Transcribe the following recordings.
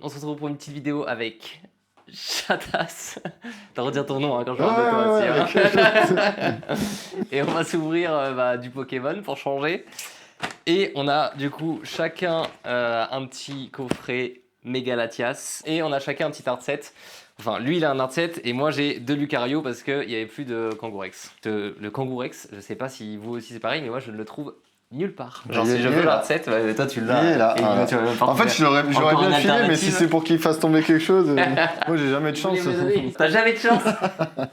on se retrouve pour une petite vidéo avec Chatas. T'as redire ton nom hein, quand je parle de toi aussi. Hein. Et on va s'ouvrir du Pokémon pour changer. Et on a du coup chacun un petit coffret Méga Latias. Et on a chacun un petit art set. Enfin, lui il a un art set et moi j'ai 2 Lucario parce qu'il n'y avait plus de Kangourex. Le Kangourex, je sais pas si vous aussi c'est pareil, mais moi je ne le trouve nulle part. Genre si je veux l'art set, bah, toi tu l'as. Là. En fait, j'aurais bien filé, mais si c'est pour qu'il fasse tomber quelque chose, moi j'ai jamais de chance. T'as jamais de chance.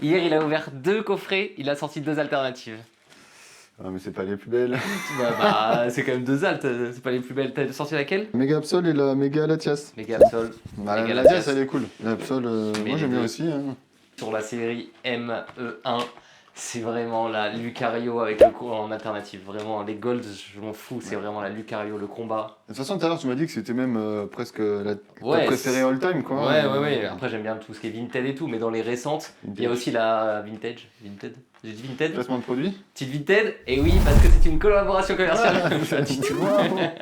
Hier il a ouvert 2 coffrets, il a sorti 2 alternatives. Ah mais c'est pas les plus belles. bah c'est quand même 2 alt, c'est pas les plus belles. T'as sorti laquelle? Méga Absol et la Méga Latias. Méga Absol. Bah, la Latias elle est cool. La Absol, moi j'aime bien aussi. Hein. Sur la série ME1, c'est vraiment la Lucario avec le coup en alternative. Vraiment, les Golds, je m'en fous, c'est vraiment la Lucario, le combat. De toute façon, tout à l'heure, tu m'as dit que c'était même presque ta préférée all time, quoi. Ouais. Après, j'aime bien tout ce qui est Vinted et tout, mais dans les récentes, il y a aussi la Vintage. Vinted. J'ai dit Vinted. Placement de produit. Petite Vinted, et oui, parce que c'est une collaboration commerciale. Pas du tout.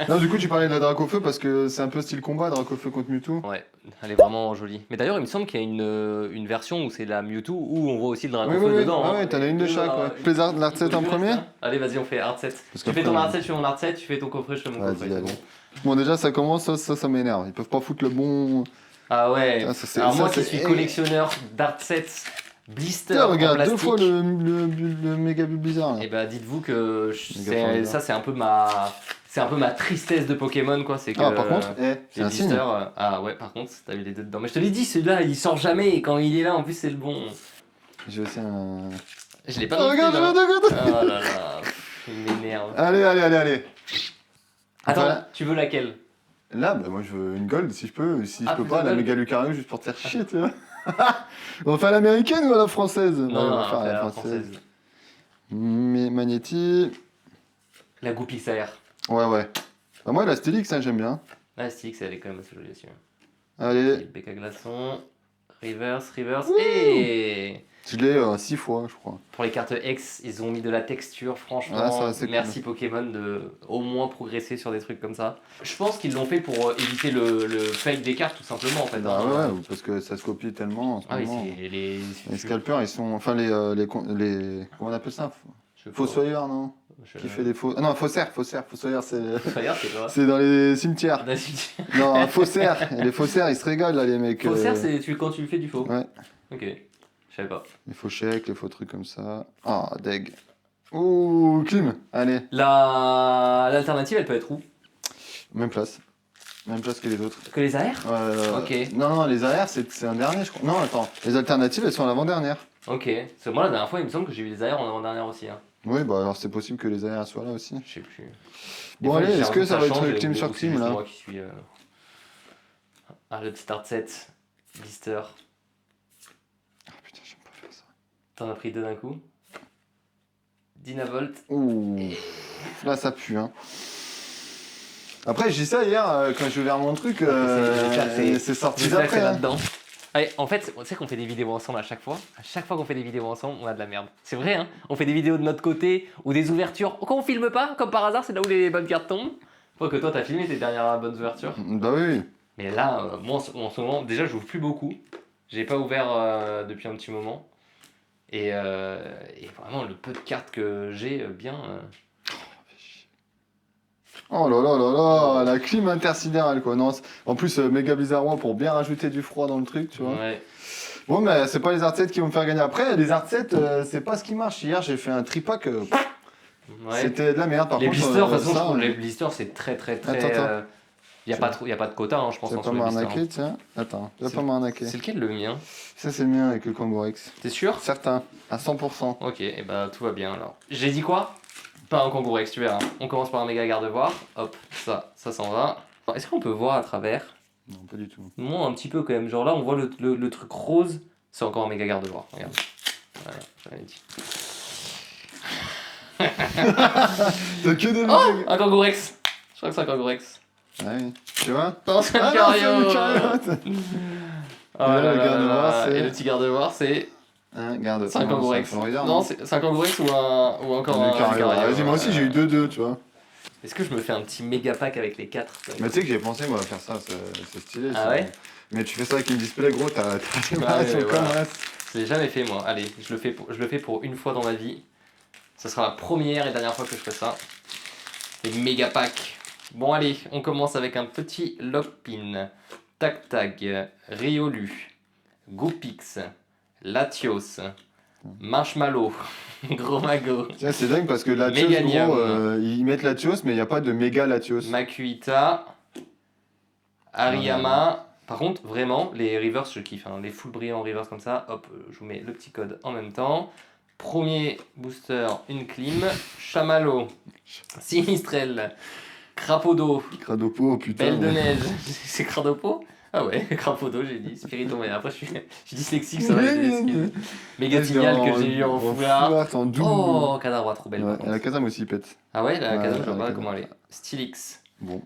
Non, du coup, tu parlais de la Dracofeu parce que c'est un peu style combat, Dracofeu contre Mewtwo. Ouais, elle est vraiment jolie. Mais d'ailleurs, il me semble qu'il y a une version où c'est la Mewtwo où on voit aussi le Dracofeu dedans. Ah ouais, t'en as une de chaque. Ouais. Tu fais l'art set en premier? Allez, vas-y, on fait art set. Tu fais ton art set, je fais mon art set, tu fais ton coffret, je fais mon coffret. Bon, déjà, ça commence, ça m'énerve. Ils peuvent pas foutre le bon. Ah ouais. Alors moi qui suis collectionneur d'art sets blister. Regarde, 2 fois le méga but bizarre. Et bah dites-vous que ça c'est un peu ma tristesse de Pokémon quoi, c'est que par contre, c'est un signe. Ah ouais, par contre, t'as eu les deux dedans. Mais je te l'ai dit, celui-là, il sort jamais et quand il est là en plus, c'est le bon. J'ai aussi un Je l'ai pas regarde. Oh là là, il m'énerve. Allez. Attends, tu veux laquelle? Là, bah moi je veux une gold si je peux. Si je peux pas, la méga Lucario juste pour te faire chier, tu vois. On va faire l'américaine ou la française? Non, on va faire la française. Magnéti. La Goupil Saer. Ouais. Bah moi la Stélix, hein, j'aime bien. La Stélix, elle est quand même assez jolie aussi. Allez. BK Glaçon. Reverse. Et... Je l'ai 6 fois, je crois. Pour les cartes X, ils ont mis de la texture, franchement. Merci cool. Pokémon de au moins progresser sur des trucs comme ça. Je pense qu'ils l'ont fait pour éviter le fake des cartes, tout simplement en fait. Bah ouais, parce que ça se copie tellement en ce moment. Oui, les scalpers, ils sont. Enfin, les comment on appelle ça? Fossoyeurs, non? Qui fait des faux. Ah non, faussaires, c'est dans les cimetières. Non, faussaires. Et les faussaires, ils se régalent là, les mecs. Faussaires, c'est quand tu fais du faux. Ouais. Ok. Je savais pas. Les faux chèques, les faux trucs comme ça. Ah, deg. Ouh, clim. Allez. L'alternative, elle peut être où? Même place que les autres. Que les AR? Ok. Non, les AR, c'est un dernier, je crois. Non, attends. Les alternatives, elles sont à l'avant-dernière. Ok. Parce que moi, la dernière fois, il me semble que j'ai vu les AR en avant-dernière aussi. Hein. Oui, bah alors c'est possible que les AR soient là aussi. Je sais plus. Bon, allez, est-ce que ça va être team sur team là? Moi qui suis. Le petit art set. Blister. Ah putain, j'aime pas faire ça. T'en as pris 2 d'un coup. Dynavolt. Ouh. Là, ça pue, hein. Après, j'ai dit ça hier quand j'ai ouvert mon truc. C'est sorti d'après. Là-dedans. Allez, en fait, tu sais qu'on fait des vidéos ensemble à chaque fois. À chaque fois qu'on fait des vidéos ensemble, on a de la merde. C'est vrai, hein. On fait des vidéos de notre côté ou des ouvertures. Quand on filme pas, comme par hasard, c'est là où les bonnes cartes tombent. Je crois que toi, t'as filmé tes dernières bonnes ouvertures. Bah oui. Mais là, moi, en ce moment, déjà, j'ouvre plus beaucoup. J'ai pas ouvert depuis un petit moment. Et vraiment, le peu de cartes que j'ai, bien... Oh là, la clim intersidérale quoi. Non, en plus, méga bizarrois pour bien rajouter du froid dans le truc, tu vois. Ouais. Bon, mais c'est pas les art sets qui vont me faire gagner. Après, les art sets, c'est pas ce qui marche. Hier, j'ai fait un tripack. C'était de la merde. Par les contre, blisters, de toute façon, je trouve les blisters, c'est très. Attends. Y a pas de quota, hein, je pense. Tu vas pas m'arnaquer, tiens. Attends, tu vas pas m'arnaquer. C'est lequel le mien? Ça, c'est le mien avec le Kangourex. T'es sûr? Certain, à 100%. Ok, et bah tout va bien alors. J'ai dit quoi? Pas un Kangourex, tu verras. On commence par un méga garde-voir. Hop, ça s'en va. Est-ce qu'on peut voir à travers? Non, pas du tout. Moi, un petit peu quand même. Genre là, on voit le truc rose. C'est encore un méga garde-voir. Regarde. Voilà, j'avais dit. T'as que des Oh, un Kangourex. Je crois que c'est un Kangourex. Ah oui. Tu vois? Non, c'est un Lucario. Et le petit garde-voir, c'est... Garde. C'est un Kangourex. Non, c'est un Kangourex ou encore un Lucario. Vas-y, moi aussi j'ai eu 2-2, tu vois. Est-ce que je me fais un petit méga pack avec les 4? Mais tu sais que j'ai pensé moi à faire ça, c'est stylé. Ah ouais? Mais tu fais ça avec une display, gros, t'as les mains Ouais, sur voilà. Je l'ai jamais fait moi. Allez, je le fais pour une fois dans ma vie. Ça sera la première et dernière fois que je fais ça. Les méga packs. Bon allez, on commence avec un petit Lockpin, Tac Tag, Riolu, Goopix, Latios, Marshmallow, Gros Mago. Tiens, c'est dingue parce que Latios, gros, ils mettent Latios, mais il n'y a pas de méga Latios. Makuita, Ariyama. Par contre, vraiment, les reverse, je kiffe. Hein. Les full brillants reverse comme ça. Hop, je vous mets le petit code en même temps. Premier booster, une clim. Chamallow, Sinistrel, Crapodo. Cradopo, putain. Belle de neige. C'est Cradopo? Ah ouais, Crapodo, j'ai dit. Spiritomb. Mais après, je suis dyslexique, ça va être des excuses. Mégatignal que j'ai eu en foulard. Oh, Kadabra, trop belle. Ouais, la Kazam aussi pète. Ah ouais, la Kazam, je sais pas comment elle est. Stylix. Bon.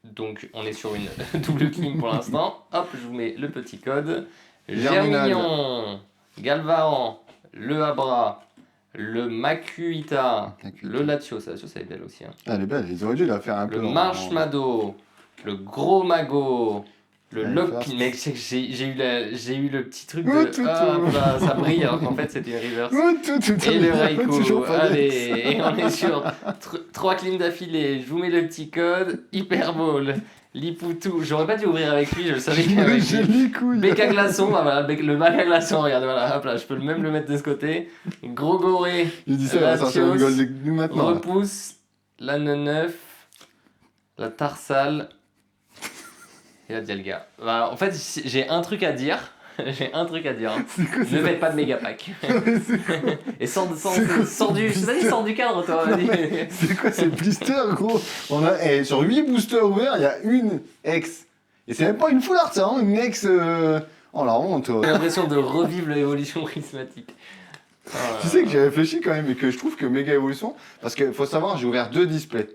Donc on est sur une double clim pour l'instant. Hop, je vous mets le petit code. Germinal. Germignon, Galvahan, le Abra, le Makuita, le Latios. La Latios elle est belle aussi. Hein. Ah, elle est belle, ils auraient dû la faire un peu. Le Marshmallow, le Gros Mago, le Lockpin. Mec, j'ai eu le petit truc de. Ah, bah, ça brille alors qu'en fait c'était une reverse. Et le Raikou. Allez, et on est sur 3 clims d'affilée. Je vous mets le petit code. Hyperball, Lipoutou. J'aurais pas dû ouvrir avec lui, je le savais qu'avec lui. Béca Glaçon, bah, voilà, le Béca Glaçon, regarde, voilà, hop là, je peux même le mettre de ce côté. Gros Goré, il dit ça, ça rigole maintenant. Repousse, la Neneuf, la Tarsale. Et la Dialga. Bah, en fait, j'ai un truc à dire. J'ai un truc à dire. Hein. Ne faites pas de méga pack. Et sors du cadre, toi. C'est quoi ces blisters, gros? On a, sur 8 boosters ouverts, il y a une ex. Et c'est même pas une full art, ça, hein, une ex. Oh la honte. J'ai l'impression de revivre l'évolution prismatique. Tu sais que j'ai réfléchi quand même et que je trouve que méga évolution. Parce qu'il faut savoir, j'ai ouvert 2 displays.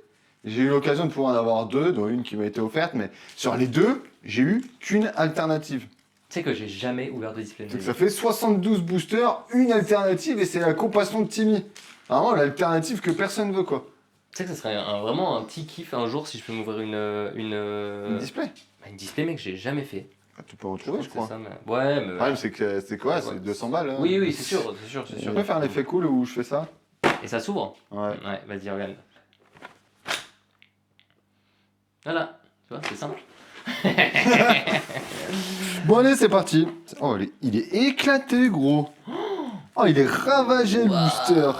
J'ai eu l'occasion de pouvoir en avoir 2, dont une qui m'a été offerte, mais sur les 2, j'ai eu qu'une alternative. Tu sais que j'ai jamais ouvert de display. Donc ça fait 72 boosters, une alternative, et c'est la compassion de Timmy. Vraiment l'alternative que personne veut, quoi. Tu sais que ça serait vraiment un petit kiff un jour si je peux m'ouvrir une display. Une display, mec, j'ai jamais fait. Ah, tu peux retrouver, je crois. Ça, mais... Ouais, mais... Le problème, c'est que c'est quoi? C'est 200 balles. Hein. Oui, c'est sûr. Tu peux faire l'effet cool où je fais ça? Et ça s'ouvre? Ouais. Ouais, vas-y, regarde. Voilà, tu vois, c'est simple. Bon allez, c'est parti. Oh, il est éclaté, gros. Oh, il est ravagé, le booster.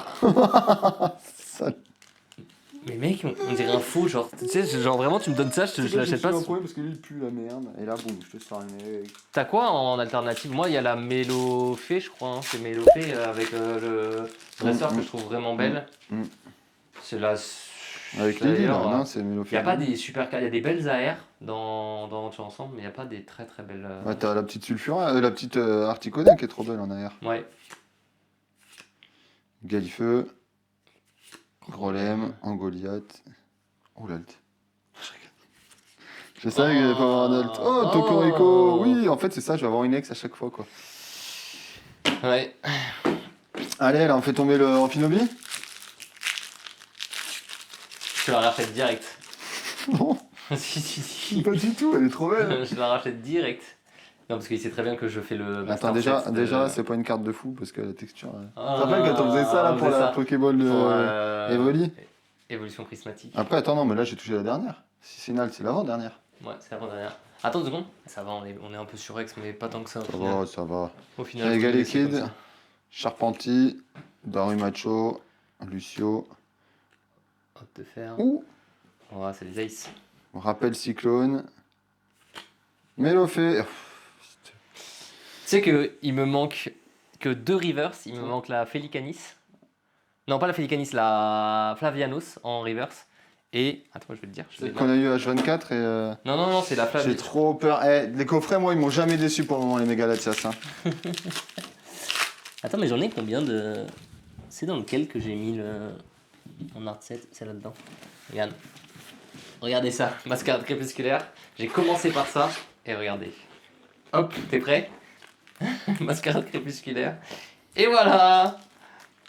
Mais mec, on dirait un faux, genre, tu sais, genre vraiment, tu me donnes ça, je l'achète pas. Parce que lui, il pue la merde. Et là, boum, je te sors une... T'as quoi en alternative? Moi, il y a la Mélofée, je crois. Hein. C'est Mélofée avec le dresseur que je trouve vraiment belle. C'est la... Avec Lily, non, c'est Mélofée. Il n'y a pas des super cartes, il y a des belles AR dans Aventure Ensemble, mais il n'y a pas des très très belles... Ouais, t'as la petite Sulfura, la petite Articodin qui est trop belle en arrière. Ouais. Galifeu, Grolem, Angoliath. Oh l'alt. Je savais que j'allais pas avoir un alt. Oh, Tokorico. Oui, en fait, c'est ça, je vais avoir une ex à chaque fois, quoi. Ouais. Allez, là, on fait tomber le Amphinobi. Je la rachète direct. Non. si. Pas du tout, elle est trop belle. Je la rachète direct. Non, parce qu'il sait très bien que je fais le... Attends, déjà c'est pas une carte de fou, parce que la texture... Tu te rappelles quand on faisait ça, là, pour la Pokéball de Evoli? Évolution prismatique. Après, attends, non, mais là, j'ai touché la dernière. Si c'est une alt, c'est l'avant-dernière. Ouais, c'est l'avant-dernière. Attends 2 secondes. Ça va, on est un peu surex, mais pas tant que ça. Ça va. Au final, Galekid, Charpentier, Darumacho, Lucio... Hop de fer. Ouh. Ouais, c'est les Ace. On rappelle Cyclone. Mélofée. Tu sais qu'il me manque que 2 reverse. Il me manque la Felicanis. Non, pas la Felicanis, la Flavianos en reverse. Et. Attends, je vais te dire. C'est qu'on a eu H24 et. Non, c'est la Flavianos. J'ai trop peur. Les coffrets, moi, ils m'ont jamais déçu pour le moment, les Mégalatias. Hein. Attends, mais j'en ai combien de. C'est dans lequel que j'ai mis le. Mon art set, c'est là-dedans. Regarde. Regardez ça, mascarade crépusculaire. J'ai commencé par ça, et regardez. Hop, t'es prêt? Mascarade crépusculaire. Et voilà.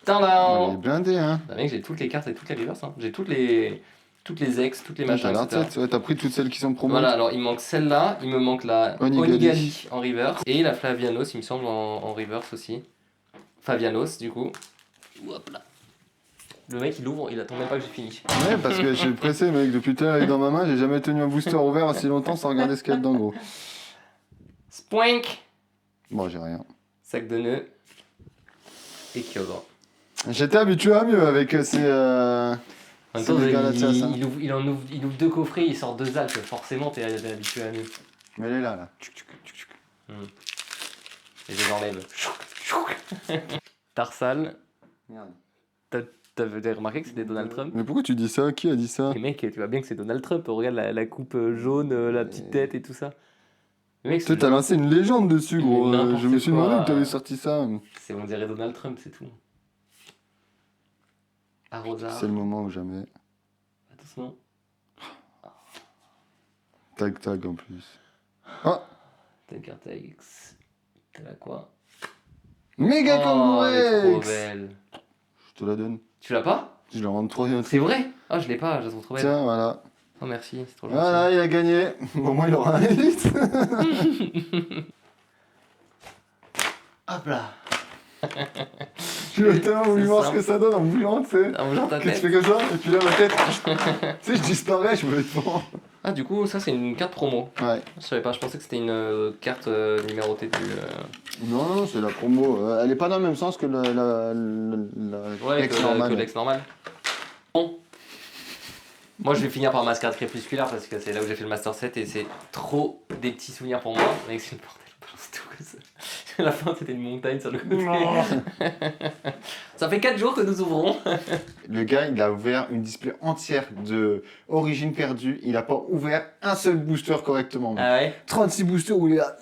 Il est blindé, hein. Bah, mec, j'ai toutes les cartes et toutes les reverses. Hein. J'ai toutes les toutes les ex, toutes les T'as machins, la etc. tête, ouais, t'as pris toutes celles qui sont promo. Voilà, alors il me manque celle-là, il me manque la Onigali en reverse et la Flavianos, il me semble, en reverse aussi. Favianos, du coup. Hop là. Le mec il ouvre, il attend même pas que j'ai fini. Ouais, parce que je suis pressé, mec. Depuis tout à l'heure, il est dans ma main, j'ai jamais tenu un booster ouvert aussi longtemps sans regarder ce qu'il y a dedans, gros. Spoink. Bon, j'ai rien. Sac de nœuds. Et Kyogre. J'étais habitué à mieux avec ces. En même temps, Galatias, hein. il ouvre 2 coffrets, il sort 2 alpes. Forcément, t'es habitué à mieux. Mais elle est là. Et je les enlève. Tarsal. Merde. T'avais remarqué que c'était Donald Trump? Mais pourquoi tu dis ça? Qui a dit ça? Et mec, tu vois bien que c'est Donald Trump. Regarde la coupe jaune, la petite tête et tout ça. Mec, Toi, t'as lancé une légende dessus, gros. Je me suis demandé où t'avais sorti ça. C'est, on dirait Donald Trump, c'est tout. Arrosard. C'est le moment ou jamais. Attention. Tag en plus. Ah! T'as une carte X. T'as la quoi? Méga elle est trop Kangourou! belle. Je te la donne. Tu l'as pas? Je la rends trop bien. C'est vrai? Ah, je l'ai pas, je la trouve trop belle. Tiens, voilà. Oh, merci, c'est trop gentil. Voilà, il a gagné. Au moins, il aura un élite. Hop là. J'ai tellement voulu voir ce que ça donne en bougeant, tu sais. En bougeant ta Que tu tête. fais comme ça, et puis là, ma tête. Tu sais, je disparais, je me le prends. Ah, du coup, ça, c'est une carte promo. Ouais. Je savais pas, je pensais que c'était une carte numérotée du. Non, c'est la promo. Elle est pas dans le même sens que la Ouais, Lex que normale. l'ex normal. Bon. Moi, je vais finir par Mascarade Crépusculaire parce que c'est là où j'ai fait le Master 7 et c'est trop des petits souvenirs pour moi. Mec, c'est une bordel, on balance tout comme ça. À la fin, c'était une montagne sur le côté. Ça fait 4 jours que nous ouvrons. Le gars, il a ouvert une display entière de Origine perdue. Il a pas ouvert un seul booster correctement. Ah ouais? 36 boosters où il est là,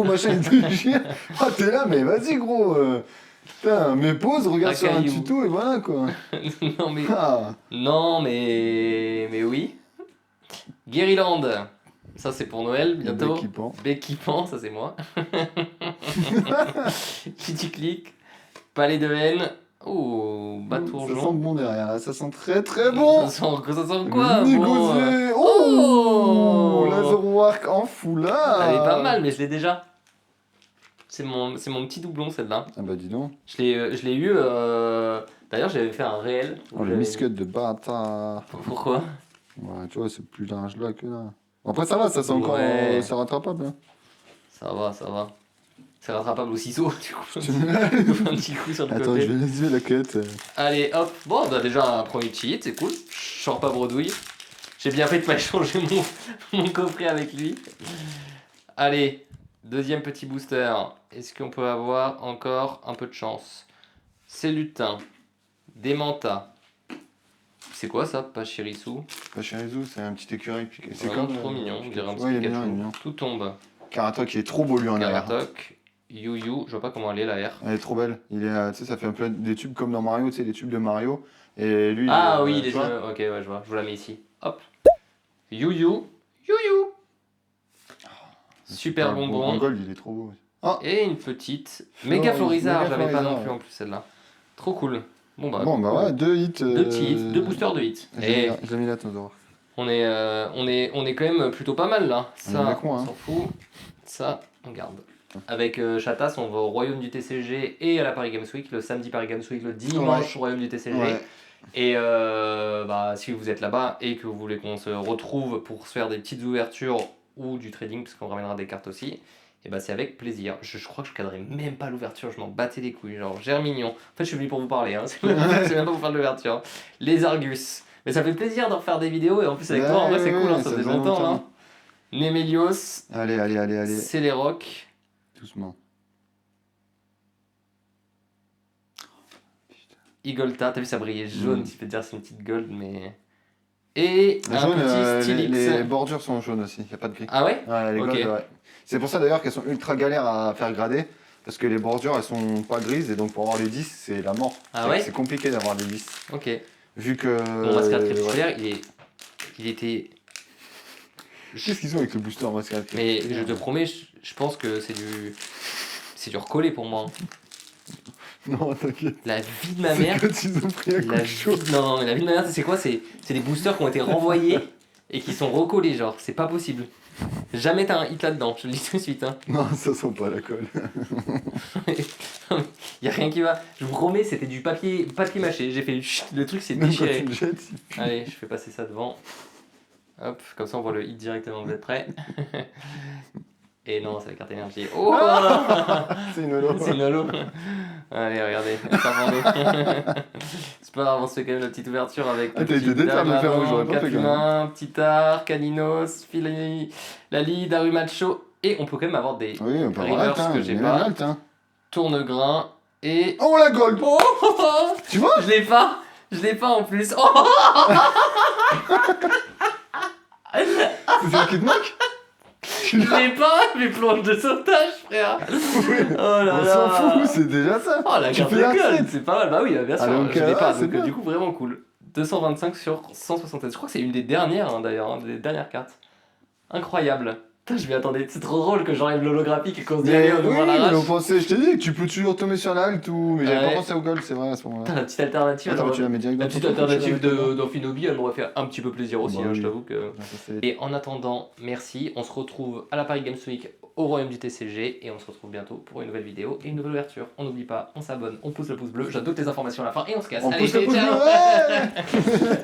machin, il te gire. Ah, t'es là, mais vas-y, gros. Putain, mets pause, regarde sur un tuto et voilà, quoi. Non, mais. Ah. Non, mais oui. Guériland. Ça, c'est pour Noël, bientôt. Béquipant, ça, c'est moi. Kitty Click. Palais de haine. Oh, Batourgeon. Ça sent bon derrière, ça sent très très bon. Ça sent quoi? Négocié. Bon, oh, Lazarwark en foulard. Elle est pas mal, mais je l'ai déjà. C'est mon petit doublon, celle-là. Ah bah dis donc. Je l'ai eu... D'ailleurs, j'avais fait un réel. Oh, le miscut de bâtard. Pourquoi? Ouais, tu vois, c'est plus large là que là. Après, ça va, ça c'est encore... c'est rattrapable. Hein. Ça va. C'est rattrapable au ciseau, du coup. Un petit coup sur le côté. Attends, je vais laisser la quête. Allez, hop. Bon, on a déjà un premier cheat, c'est cool. Je sors pas bredouille. J'ai bien fait de pas échanger mon coffret avec lui. Allez, deuxième petit booster. Est-ce qu'on peut avoir encore un peu de chance? C'est lutin. Démenta. C'est quoi ça, Pachirisu? Pachirisu, c'est un petit écureuil. C'est comme trop mignon, on dirait un petit Pikachu. Tout tombe. Karatok, il est trop beau lui en arrière. Karatok. Yu, je vois pas comment elle est la R. Elle est trop belle. Il est, tu sais, ça fait un peu des tubes comme dans Mario, tu sais, les tubes de Mario. Et lui. Ah oui, les jeux. Ok, ouais, je vois. Je vous la mets ici. Hop. Yu. Super bonbon. En gold, il est trop beau. Oh. Et une petite Méga Florizard, j'avais pas non plus en plus celle-là. Trop cool. Bon bah ouais, 2 hits. 2 petits hits, 2 boosters de hits. Et j'ai mis là, Tozor. On est quand même plutôt pas mal là. Ça, on s'en fout. Ça, on garde. Avec Chatas, on va au Royaume du TCG et à la Paris Games Week, le samedi Paris Games Week, le dimanche Royaume du TCG. Ouais. Et si vous êtes là-bas et que vous voulez qu'on se retrouve pour se faire des petites ouvertures ou du trading, parce qu'on ramènera des cartes aussi, et c'est avec plaisir. Je crois que je cadrais même pas l'ouverture, je m'en battais les couilles. Genre, Germignon. En fait, je suis venu pour vous parler, hein. C'est même pas pour faire de l'ouverture. Les Argus. Mais ça fait plaisir d'en faire des vidéos et en plus avec toi, en vrai, c'est cool, hein, ça faisait longtemps. Hein. Némélios. Allez. Céléroc. Doucement. Igolta, t'as vu ça brillait jaune, tu peux dire c'est une petite gold, mais. Et un jaune, petit Stylix. Les bordures sont jaunes aussi, y a pas de gris. Ah ouais? Ouais, les gold, ouais. C'est pour ça d'ailleurs qu'elles sont ultra galères à faire grader, parce que les bordures elles sont pas grises et donc pour avoir les 10 c'est la mort. Ah ouais? C'est compliqué d'avoir les 10. Ok. Vu que. Mon mascarade crépusculaire, il était. Qu'est-ce qu'ils ont avec le booster mascarade crépusculaire? Mais je te promets, je pense que c'est du recollé pour moi. Non, t'inquiète. La vie de ma mère. Quand ils ont pris un coup de chaud. Non, mais la vie de ma mère, c'est quoi? C'est des boosters qui ont été renvoyés et qui sont recollés, genre. C'est pas possible. Jamais t'as un hit là-dedans, je te le dis tout de suite. Hein. Non, ça sent pas la colle. Y a rien qui va. Je vous promets, c'était du papier mâché. J'ai fait le truc s'est déchiré. Allez, je fais passer ça devant. Hop, comme ça on voit le hit directement. Vous êtes prêts? Et non, c'est la carte énergie. Oh c'est une holo. C'est une holo. Allez, regardez. C'est pas grave, on se fait quand même la petite ouverture avec. Ah, t'as été déter de me faire j'aurais pas fait Capumin, Petit Art, Caninos, Lali, Darumacho. Et on peut quand même avoir des reverse que j'ai pas. Tourne-grain et. Oh la gold. Oh tu vois? Je l'ai pas en plus. Oh c'est un kit mock? Je l'ai pas, mes planches de sauvetage, frère. Oui. Oh là là. On s'en fout, c'est déjà ça. Oh la carte de gold, c'est pas mal. Bah oui, bien sûr, donc, je l'ai pas, donc du coup vraiment cool. 225 sur 176. Je crois que c'est une des dernières hein, d'ailleurs, hein, des dernières cartes. Incroyable. Putain, je m'y attendais, c'est trop drôle que j'enlève l'holographique et qu'on se dit allez, on ouvre la rage. On pensait, je t'ai dit que tu peux toujours tomber sur la halte ou. Mais j'avais pas pensé au gold, c'est vrai à ce moment-là. La petite alternative. Attends, tu la mets direct la petite alternative d'Infinobi, elle m'aurait fait un petit peu plaisir aussi, hein, je t'avoue que. Et en attendant, merci. On se retrouve à la Paris Games Week au Royaume du TCG et on se retrouve bientôt pour une nouvelle vidéo et une nouvelle ouverture. On n'oublie pas, on s'abonne, on pousse le pouce bleu, j'adore tes informations à la fin et on se casse. On allez, pousse le pouce bleu, ouais.